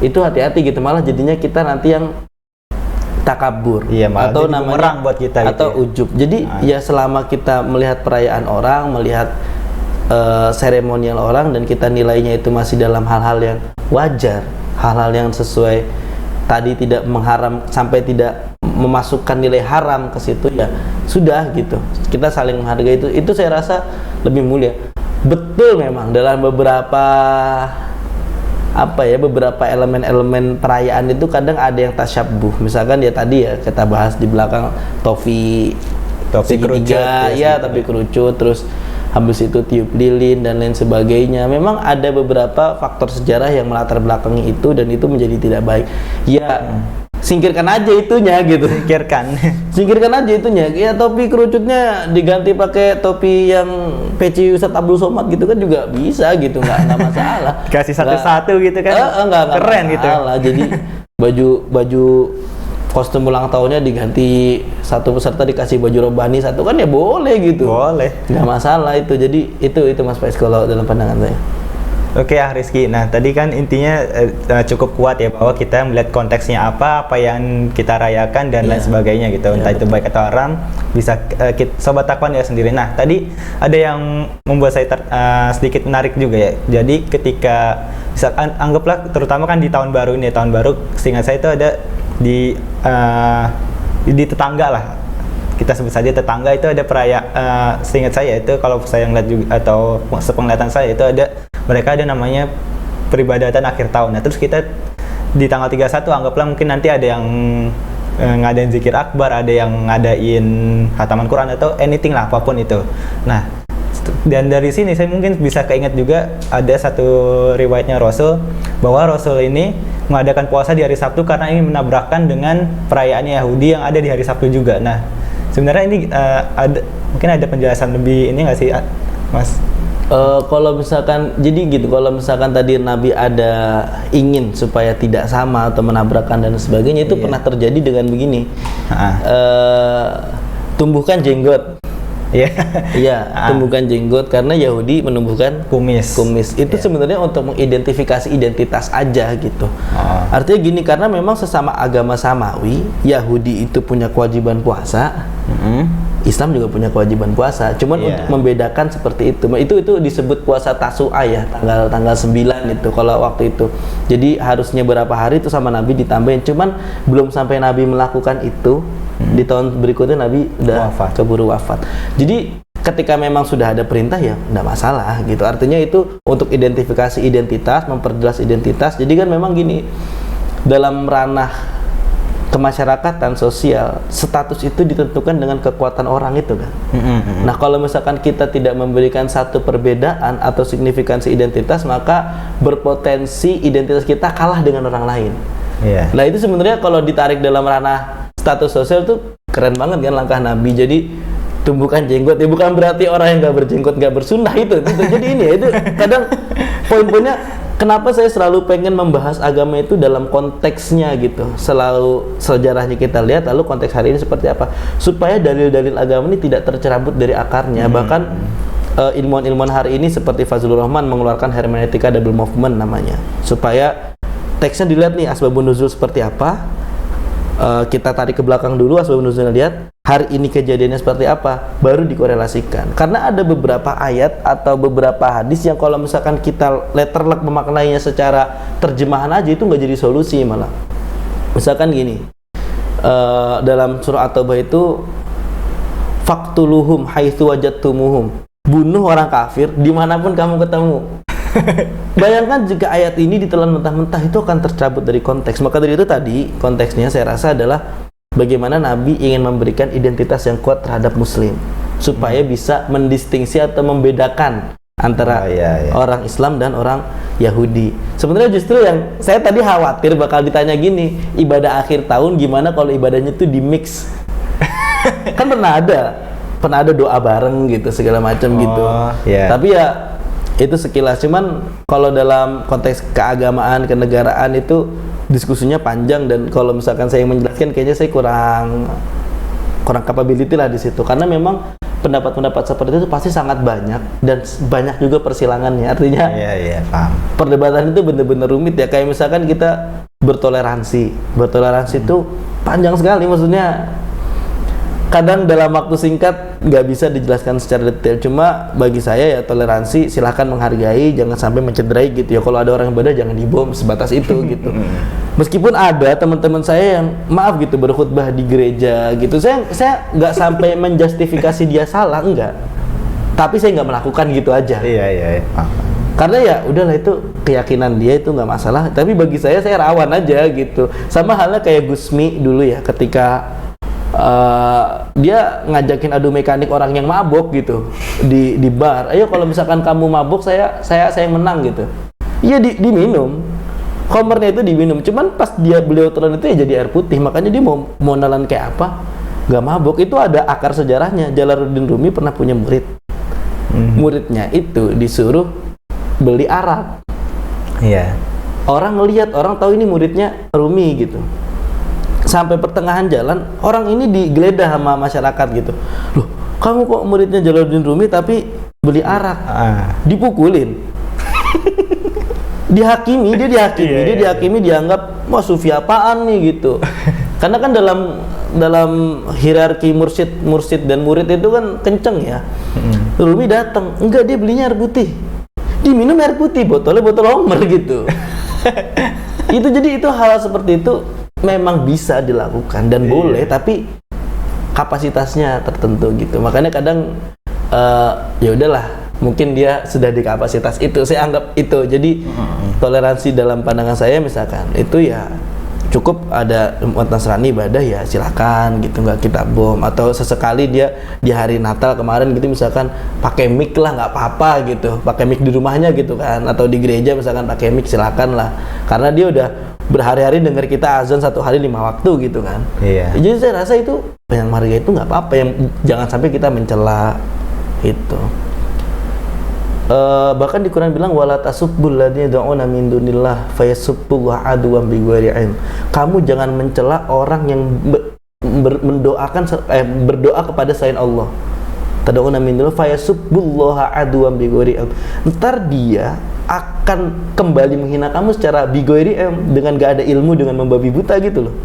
itu hati-hati gitu, malah jadinya kita nanti yang takabur, atau namanya buat kita atau ujub. Jadi ya selama kita melihat perayaan orang, melihat seremonial orang dan kita nilainya itu masih dalam hal-hal yang wajar, hal-hal yang sesuai tadi, tidak mengharam sampai tidak memasukkan nilai haram ke situ, ya sudah gitu. Kita saling menghargai itu saya rasa lebih mulia. Betul memang dalam beberapa beberapa elemen-elemen perayaan itu kadang ada yang tasyabuh. Misalkan ya tadi ya kita bahas di belakang topi segitiga ya, tapi kerucut, terus habis itu tiup lilin dan lain sebagainya. Memang ada beberapa faktor sejarah yang melatar belakangi itu dan itu menjadi tidak baik. Ya singkirkan aja itunya gitu. Singkirkan aja itunya. Ya topi kerucutnya diganti pakai topi yang peci Ustadz Abdul Somad gitu kan juga bisa gitu, nggak masalah. Kasih satu-satu gitu kan. Nggak keren masalah. Gitu. Jadi baju kostum ulang tahunnya diganti, satu peserta dikasih baju robani satu kan ya boleh gitu. Boleh. Nggak masalah itu. Jadi itu Mas Faiz kalau dalam pandangan saya. Oke ya Rizky, nah tadi kan intinya cukup kuat ya bahwa kita melihat konteksnya apa yang kita rayakan dan lain sebagainya gitu, entah itu baik atau haram, bisa sobat takwan ya sendiri. Nah tadi ada yang membuat saya sedikit menarik juga ya. Jadi ketika misalkan anggaplah terutama kan di tahun baru ini, tahun baru seingat saya itu ada di tetangga lah, kita sebut saja tetangga itu ada perayaan, seingat saya itu kalau saya ngeliat juga atau sepenglihatan saya itu mereka ada namanya peribadatan akhir tahun. Nah terus kita di tanggal 31 anggaplah mungkin nanti ada yang ngadain zikir akbar, ada yang ngadain khataman Quran atau anything lah, apapun itu. Nah dan dari sini saya mungkin bisa keinget juga ada satu riwayatnya Rasul, bahwa Rasul ini mengadakan puasa di hari Sabtu karena ingin menabrakkan dengan perayaan Yahudi yang ada di hari Sabtu juga. Nah sebenarnya ini mungkin ada penjelasan lebih ini nggak sih Mas? Kalau misalkan jadi gitu, kalau misalkan tadi Nabi ada ingin supaya tidak sama atau menabrakkan dan sebagainya, itu pernah terjadi dengan begini. Tumbuhkan jenggot. Iya, tumbuhkan jenggot karena Yahudi menumbuhkan kumis. Itu sebenarnya untuk mengidentifikasi identitas aja gitu. Artinya gini, karena memang sesama agama samawi, Yahudi itu punya kewajiban puasa. Islam juga punya kewajiban puasa, cuman untuk membedakan seperti itu. Itu disebut puasa Tasu'a ya, tanggal 9 itu kalau waktu itu. Jadi harusnya berapa hari itu sama Nabi ditambahin, cuman belum sampai Nabi melakukan itu, di tahun berikutnya Nabi udah keburu wafat. Jadi ketika memang sudah ada perintah ya enggak masalah gitu. Artinya itu untuk identifikasi identitas, memperjelas identitas. Jadi kan memang gini, dalam ranah kemasyarakatan sosial, status itu ditentukan dengan kekuatan orang itu kan. Nah kalau misalkan kita tidak memberikan satu perbedaan atau signifikansi identitas, maka berpotensi identitas kita kalah dengan orang lain. Nah itu sebenarnya kalau ditarik dalam ranah status sosial tuh keren banget kan langkah Nabi. Jadi tumbuhkan jenggot ya bukan berarti orang yang nggak berjenggot nggak bersunnah itu. Jadi ini ya itu kadang poin-poinnya kenapa saya selalu pengen membahas agama itu dalam konteksnya gitu. Selalu sejarahnya kita lihat, lalu konteks hari ini seperti apa supaya dalil-dalil agama ini tidak tercerabut dari akarnya. Bahkan ilmuwan-ilmuwan hari ini seperti Fazlur Rahman mengeluarkan hermeneutika double movement namanya, supaya teksnya dilihat nih asbabun nuzul seperti apa. Kita tarik ke belakang dulu asbabun nuzulnya, lihat hari ini kejadiannya seperti apa, baru dikorelasikan. Karena ada beberapa ayat atau beberapa hadis yang kalau misalkan kita letterlek memaknainya secara terjemahan aja itu nggak jadi solusi malah. Misalkan gini, dalam surah At-Taubah itu faktuluhum haitsu wajadtumuhum, bunuh orang kafir dimanapun kamu ketemu. Bayangkan jika ayat ini ditelan mentah-mentah, itu akan tercabut dari konteks. Maka dari itu tadi konteksnya saya rasa adalah bagaimana Nabi ingin memberikan identitas yang kuat terhadap Muslim supaya bisa mendistingsi atau membedakan antara orang Islam dan orang Yahudi. Sebenarnya justru yang saya tadi khawatir bakal ditanya gini, ibadah akhir tahun gimana kalau ibadahnya itu di mix? Kan pernah ada doa bareng gitu segala macam gitu. Tapi ya itu sekilas, cuman kalau dalam konteks keagamaan, kenegaraan itu diskusinya panjang, dan kalau misalkan saya yang menjelaskan kayaknya saya kurang capability lah di situ, karena memang pendapat-pendapat seperti itu pasti sangat banyak dan banyak juga persilangannya. Artinya paham. Perdebatan itu benar-benar rumit ya. Kayak misalkan kita bertoleransi itu panjang sekali, maksudnya kadang dalam waktu singkat nggak bisa dijelaskan secara detail. Cuma bagi saya ya toleransi, silahkan menghargai, jangan sampai mencederai gitu ya. Kalau ada orang yang beda jangan dibom, sebatas itu gitu. Meskipun ada teman-teman saya yang maaf gitu berkhutbah di gereja gitu, saya nggak sampai menjustifikasi dia salah, enggak. Tapi saya nggak melakukan gitu aja. Iya. Karena ya udahlah, itu keyakinan dia, itu nggak masalah. Tapi bagi saya rawan aja gitu. Sama halnya kayak Gusmi dulu ya, ketika dia ngajakin adu mekanik orang yang mabok gitu di bar. Ayo kalau misalkan kamu mabok, saya yang menang gitu. Iya diminum. Khamrnya itu diminum. Cuman pas beliau telan itu ya jadi air putih. Makanya dia mau nalan kayak apa? Gak mabok. Itu ada akar sejarahnya. Jalaluddin Rumi pernah punya murid. Muridnya itu disuruh beli arak. Iya. Orang ngelihat, orang tahu ini muridnya Rumi gitu. Sampai pertengahan jalan, orang ini digeledah sama masyarakat gitu. Loh, kamu kok muridnya Jalaluddin Rumi tapi beli arak? Dipukulin. Dihakimi, dia dihakimi, dianggap wah sufi apaan nih gitu. Karena kan dalam hierarki mursyid dan murid itu kan kenceng ya. Rumi datang, enggak, dia belinya air putih. Diminum air putih, botolnya botol Homer gitu. Itu hal seperti itu memang bisa dilakukan dan boleh, tapi kapasitasnya tertentu gitu. Makanya kadang ya udahlah, mungkin dia sudah di kapasitas itu, saya anggap itu. Jadi toleransi dalam pandangan saya misalkan itu ya cukup ada umat Nasrani ibadah ya silakan gitu, nggak kita bom. Atau sesekali dia di hari Natal kemarin gitu misalkan pakai mic lah, nggak apa-apa gitu, pakai mic di rumahnya gitu kan, atau di gereja misalkan pakai mic, silakan lah, karena dia udah berhari-hari dengar kita azan 1 hari 5 waktu gitu kan. Jadi saya rasa itu yang menghargai itu nggak apa-apa, yang jangan sampai kita mencela itu. Bahkan di Quran bilang wala tasubbul ladzina yad'una min dunillah fayasubbullaha adwan bighairi ilm. Kamu jangan mencela orang yang berdoa kepada selain Allah. Tad'una min dunillah fayasubbullaha adwan bighairi ilm. Ntar dia akan kembali menghina kamu secara bighairi ilm, dengan gak ada ilmu, dengan membabi buta gitu loh.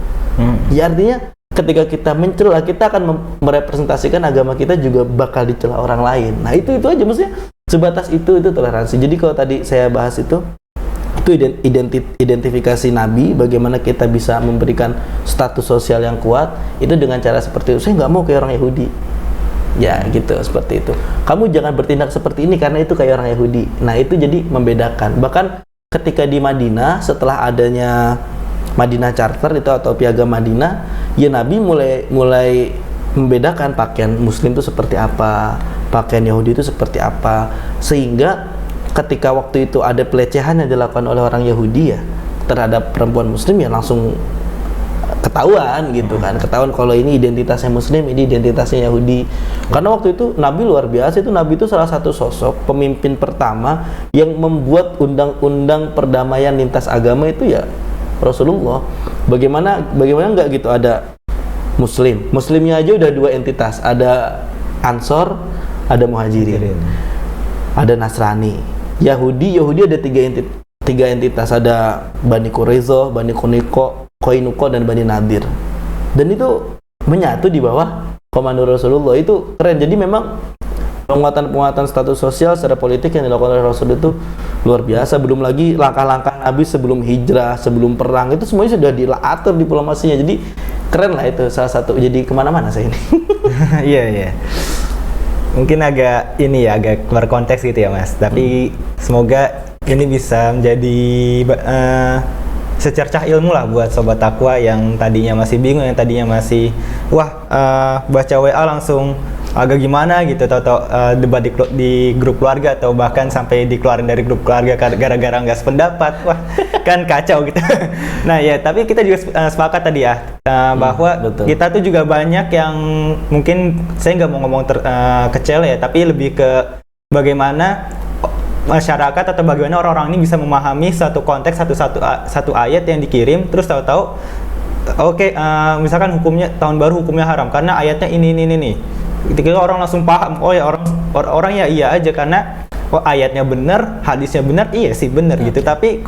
Ya artinya ketika kita mencela, kita akan merepresentasikan agama kita juga bakal dicela orang lain. Nah itu aja, maksudnya sebatas itu toleransi. Jadi kalau tadi saya bahas itu identifikasi Nabi, bagaimana kita bisa memberikan status sosial yang kuat itu dengan cara seperti itu. Saya nggak mau kayak orang Yahudi ya gitu, seperti itu. Kamu jangan bertindak seperti ini karena itu kayak orang Yahudi. Nah itu jadi membedakan. Bahkan ketika di Madinah, setelah adanya Madinah Charter itu atau Piagam Madinah, ya Nabi mulai membedakan pakaian Muslim itu seperti apa, pakaian Yahudi itu seperti apa, sehingga ketika waktu itu ada pelecehan yang dilakukan oleh orang Yahudi ya terhadap perempuan Muslim, ya langsung ketahuan gitu kan, ketahuan kalau ini identitasnya Muslim, ini identitasnya Yahudi. Karena waktu itu Nabi luar biasa, itu Nabi itu salah satu sosok pemimpin pertama yang membuat undang-undang perdamaian lintas agama itu ya Rasulullah. Bagaimana nggak gitu, ada Muslimnya aja udah dua entitas, ada Ansor, ada Muhajirin, ada Nasrani. Yahudi ada tiga entitas, ada Bani Quraizoh, Bani Koinuko dan Bani Nadir. Dan itu menyatu di bawah komando Rasulullah. Itu keren. Jadi memang penguatan status sosial secara politik yang dilakukan oleh Rasul itu luar biasa. Belum lagi langkah-langkah Nabi sebelum hijrah, sebelum perang, itu semuanya sudah diatur diplomasinya. Jadi keren lah, itu salah satu. Jadi kemana-mana saya ini. Iya. Mungkin agak keluar konteks gitu ya Mas. Tapi semoga ini bisa menjadi secercah ilmu lah buat sobat takwa yang tadinya masih bingung, yang tadinya masih baca WA langsung agak gimana gitu, atau debat di grup keluarga, atau bahkan sampai dikeluarin dari grup keluarga gara-gara nggak sependapat. Wah, kan kacau gitu. Nah ya, tapi kita juga sepakat tadi ya bahwa betul. Kita tuh juga banyak yang mungkin, saya nggak mau ngomong kecil ya, tapi lebih ke bagaimana masyarakat atau bagaimana orang-orang ini bisa memahami satu konteks, satu ayat yang dikirim, terus tahu-tahu misalkan hukumnya tahun baru hukumnya haram karena ayatnya ini. Ketika orang langsung paham, oh ya orang ya iya aja karena ayatnya benar, hadisnya benar, iya sih benar gitu. Tapi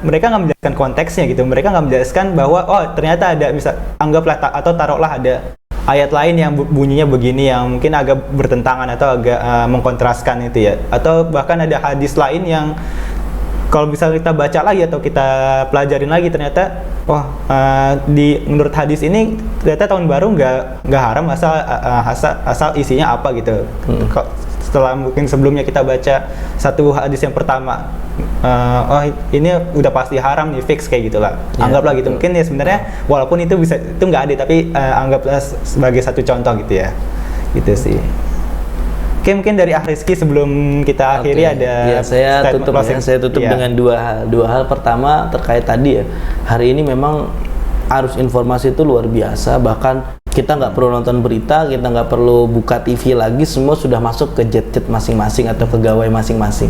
mereka nggak menjelaskan konteksnya gitu. Mereka nggak menjelaskan bahwa ternyata ada, anggaplah atau taruhlah ada ayat lain yang bunyinya begini yang mungkin agak bertentangan atau agak mengkontraskan itu ya, atau bahkan ada hadis lain yang kalau bisa kita baca lagi atau kita pelajarin lagi, ternyata menurut hadis ini ternyata tahun baru nggak haram asal isinya apa gitu. Setelah mungkin sebelumnya kita baca satu hadis yang pertama, ini udah pasti haram nih, fix kayak gitulah. Anggaplah gitu. Mungkin ya sebenarnya walaupun itu nggak ada, tapi anggaplah sebagai satu contoh gitu ya. Gitu sih. Oke, mungkin dari Rizky sebelum kita akhiri ada saya tutup dengan dua hal. Pertama terkait tadi ya, hari ini memang arus informasi itu luar biasa, bahkan kita nggak perlu nonton berita, kita nggak perlu buka TV lagi, semua sudah masuk ke jet masing-masing atau ke gawai masing-masing.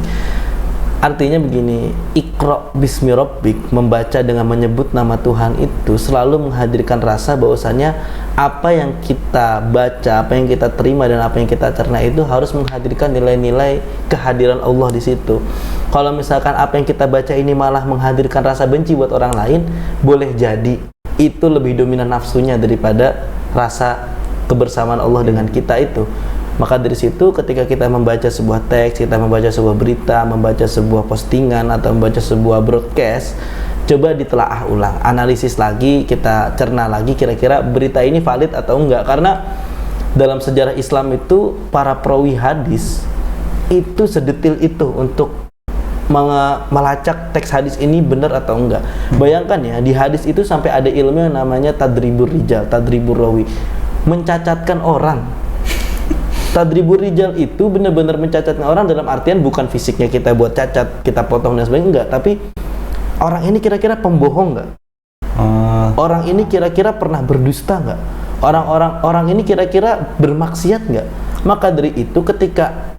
Artinya begini, Iqra bismi rabbik, membaca dengan menyebut nama Tuhan itu selalu menghadirkan rasa bahwasanya apa yang kita baca, apa yang kita terima dan apa yang kita cerna itu harus menghadirkan nilai-nilai kehadiran Allah di situ. Kalau misalkan apa yang kita baca ini malah menghadirkan rasa benci buat orang lain, boleh jadi itu lebih dominan nafsunya daripada rasa kebersamaan Allah dengan kita itu. Maka dari situ ketika kita membaca sebuah teks, kita membaca sebuah berita, membaca sebuah postingan atau membaca sebuah broadcast, coba ditelaah ulang, analisis lagi, kita cerna lagi kira-kira berita ini valid atau enggak. Karena dalam sejarah Islam itu para perawi hadis itu sedetil itu untuk melacak teks hadis ini benar atau enggak. Bayangkan ya, di hadis itu sampai ada ilmu yang namanya tadribur rijal, tadribur rawi, mencacatkan orang. Tadribur rijal itu benar-benar mencacatkan orang dalam artian bukan fisiknya kita buat cacat, kita potong dan sebagainya, enggak, tapi orang ini kira-kira pembohong enggak? Orang ini kira-kira pernah berdusta enggak? Orang ini kira-kira bermaksiat enggak? Maka dari itu ketika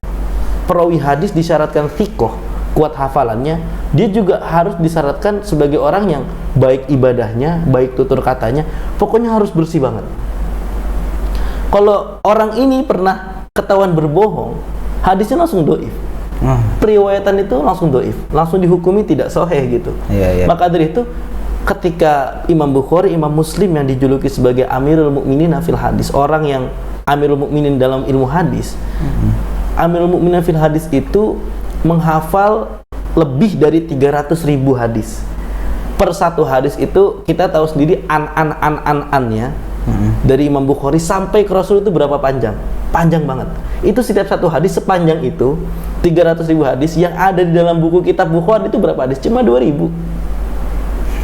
perawi hadis disyaratkan thiqah, kuat hafalannya, dia juga harus disyaratkan sebagai orang yang baik ibadahnya, baik tutur katanya, pokoknya harus bersih banget. Kalau orang ini pernah ketahuan berbohong, hadisnya langsung doif. Periwayatan itu langsung doif, langsung dihukumi tidak sahih gitu. Maka dari itu ketika Imam Bukhari, Imam Muslim yang dijuluki sebagai Amirul Mukminin fil hadis, orang yang Amirul Mukminin dalam ilmu hadis, Amirul Mukminin fil hadis itu menghafal lebih dari 300.000 hadis. Per satu hadis itu kita tahu sendiri an-an-an-an-annya dari Imam Bukhari sampai ke Rasul itu berapa panjang? Panjang banget. Itu setiap satu hadis sepanjang itu 300.000 hadis yang ada di dalam buku kitab Bukhari itu berapa hadis? Cuma 2.000.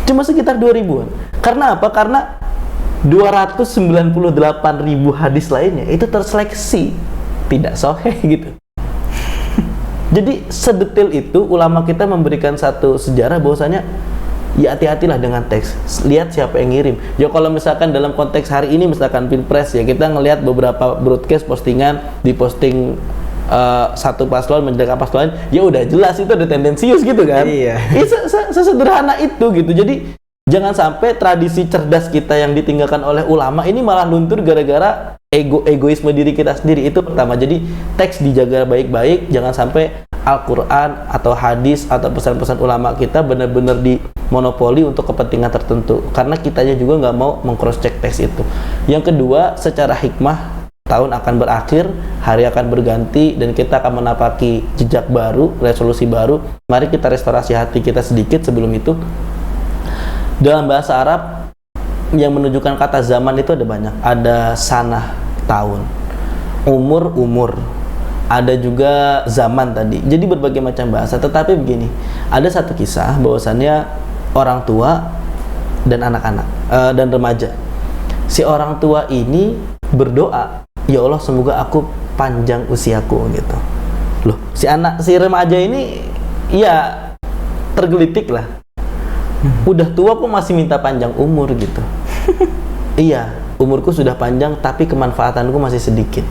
Cuma sekitar 2.000-an. Karena apa? Karena 298.000 hadis lainnya itu terseleksi tidak sahih gitu. Jadi sedetil itu ulama kita memberikan satu sejarah bahwasanya ya hati-hatilah dengan teks. Lihat siapa yang ngirim. Ya kalau misalkan dalam konteks hari ini misalkan Pilpres ya, kita ngelihat beberapa broadcast postingan di posting satu paslon menjelekkan paslon lain, ya udah jelas itu ada tendensius gitu kan. Iya. Sesederhana itu gitu. Jadi jangan sampai tradisi cerdas kita yang ditinggalkan oleh ulama ini malah luntur gara-gara egoisme diri kita sendiri. Itu pertama. Jadi teks dijaga baik-baik, jangan sampai Al-Quran atau hadis atau pesan-pesan ulama kita benar-benar dimonopoli untuk kepentingan tertentu, karena kitanya juga nggak mau meng-cross check teks itu. Yang kedua, secara hikmah, tahun akan berakhir, hari akan berganti, dan kita akan menapaki jejak baru, resolusi baru. Mari kita restorasi hati kita sedikit sebelum itu. Dalam bahasa Arab yang menunjukkan kata zaman itu ada banyak. Ada sanah, tahun, umur, ada juga zaman tadi. Jadi berbagai macam bahasa. Tetapi begini, ada satu kisah bahwasannya orang tua dan anak-anak dan remaja. Si orang tua ini berdoa, ya Allah semoga aku panjang usiaku gitu. Loh, si remaja ini ya tergelitik lah. Udah tua kok masih minta panjang umur gitu. Iya, umurku sudah panjang tapi kemanfaatanku masih sedikit.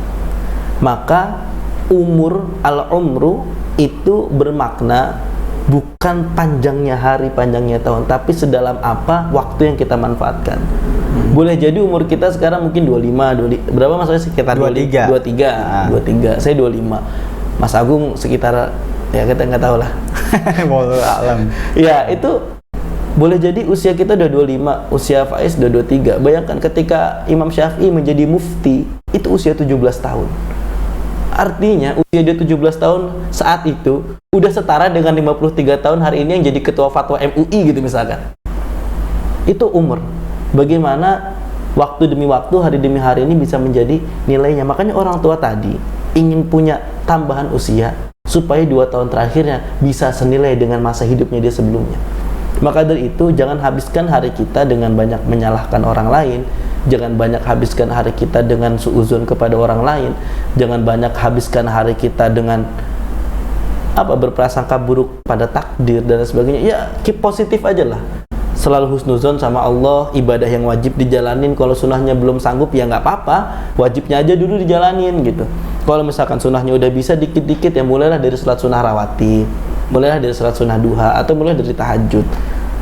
Maka umur, al-umru itu bermakna bukan panjangnya hari, panjangnya tahun, tapi sedalam apa waktu yang kita manfaatkan. Boleh jadi umur kita sekarang mungkin 25, berapa maksudnya sekitar 23. Saya 25. Mas Agung sekitar, ya kita nggak tahu lah. Wallahu a'lam. Ya, itu boleh jadi usia kita udah 25, usia Faiz udah 23. Bayangkan ketika Imam Syafi'i menjadi mufti, itu usia 17 tahun. Artinya usia dia 17 tahun saat itu udah setara dengan 53 tahun hari ini yang jadi ketua fatwa MUI gitu misalkan. Itu umur. Bagaimana waktu demi waktu, hari demi hari ini bisa menjadi nilainya. Makanya orang tua tadi ingin punya tambahan usia supaya 2 tahun terakhirnya bisa senilai dengan masa hidupnya dia sebelumnya. Maka dari itu jangan habiskan hari kita dengan banyak menyalahkan orang lain. Jangan banyak habiskan hari kita dengan suuzon kepada orang lain. Jangan banyak habiskan hari kita dengan berprasangka buruk pada takdir dan sebagainya. Ya, keep positif aja lah. Selalu husnuzon sama Allah. Ibadah yang wajib dijalanin. Kalau sunnahnya belum sanggup ya nggak apa-apa, wajibnya aja dulu dijalanin gitu. Kalau misalkan sunnahnya udah bisa dikit-dikit, ya mulailah dari salat sunnah rawatib, mulailah dari salat sunnah duha, atau mulai dari tahajud.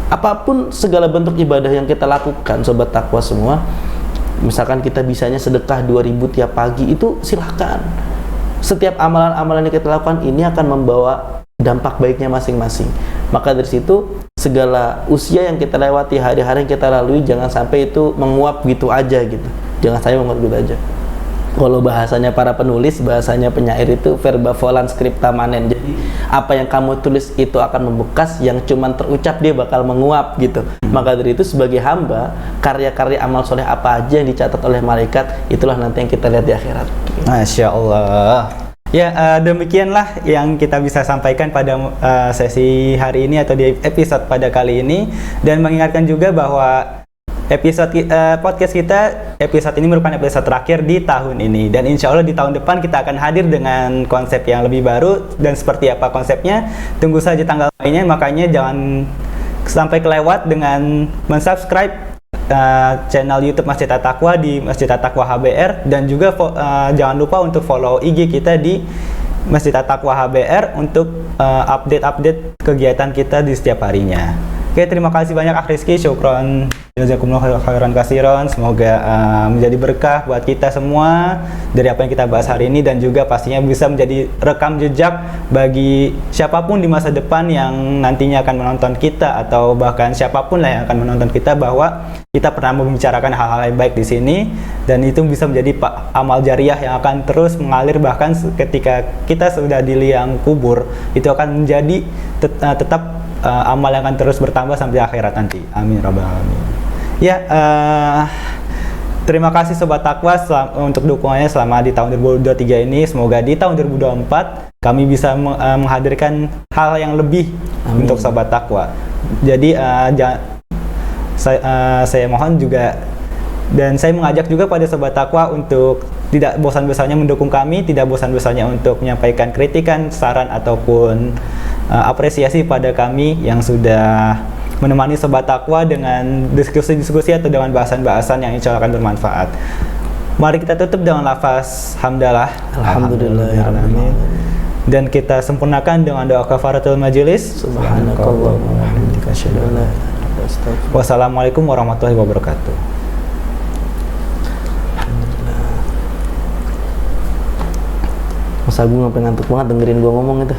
Apapun segala bentuk ibadah yang kita lakukan, sobat takwa semua, misalkan kita bisanya sedekah 2.000 tiap pagi, itu silahkan. Setiap amalan-amalan yang kita lakukan ini akan membawa dampak baiknya masing-masing. Maka dari situ segala usia yang kita lewati, hari-hari yang kita lalui, jangan sampai itu menguap gitu aja gitu. Jangan sampai menguap gitu aja. Kalau bahasanya para penulis, bahasanya penyair itu verba volant scripta manen. Jadi apa yang kamu tulis itu akan membekas, yang cuman terucap dia bakal menguap gitu. Maka dari itu sebagai hamba, karya-karya amal soleh apa aja yang dicatat oleh malaikat, itulah nanti yang kita lihat di akhirat. Masya Allah. Ya, demikianlah yang kita bisa sampaikan pada sesi hari ini atau di episode pada kali ini. Dan mengingatkan juga bahwa podcast kita, episode ini merupakan episode terakhir di tahun ini, dan insya Allah di tahun depan kita akan hadir dengan konsep yang lebih baru. Dan seperti apa konsepnya, tunggu saja tanggal mainnya. Makanya jangan sampai kelewat dengan mensubscribe channel YouTube Masjid At-Taqwa di Masjid At-Taqwa HBR, dan juga jangan lupa untuk follow IG kita di Masjid At-Taqwa HBR untuk update kegiatan kita di setiap harinya. Oke, terima kasih banyak Akh Rizky, syukron, jazakumullah khairan katsiran. Semoga menjadi berkah buat kita semua dari apa yang kita bahas hari ini, dan juga pastinya bisa menjadi rekam jejak bagi siapapun di masa depan yang nantinya akan menonton kita, atau bahkan siapapun lah yang akan menonton kita, bahwa kita pernah membicarakan hal-hal yang baik di sini, dan itu bisa menjadi amal jariah yang akan terus mengalir, bahkan ketika kita sudah di liang kubur itu akan menjadi tetap amal yang akan terus bertambah sampai akhirat nanti. Amin rabbal alamin. Ya, terima kasih Sobat Takwa untuk dukungannya selama di tahun 2023 ini. Semoga di tahun 2024 kami bisa menghadirkan hal yang lebih untuk Sobat Takwa. Jadi saya mohon juga, dan saya mengajak juga pada Sobat Takwa untuk tidak bosan-bosannya mendukung kami, tidak bosan-bosannya untuk menyampaikan kritikan, saran, ataupun apresiasi pada kami yang sudah menemani Sobat Takwa dengan diskusi-diskusi atau dengan bahasan-bahasan yang insya Allah akan bermanfaat. Mari kita tutup dengan lafaz hamdalah. Alhamdulillahirrahmanirrahim. Dan kita sempurnakan dengan doa kafaratul majelis. Subhanakallahumma wa bihamdika asyhadu an la ilaha illa anta astaghfiruka. Wassalamualaikum warahmatullahi wabarakatuh. Mas Agung sampai ngantuk banget dengerin gua ngomong itu.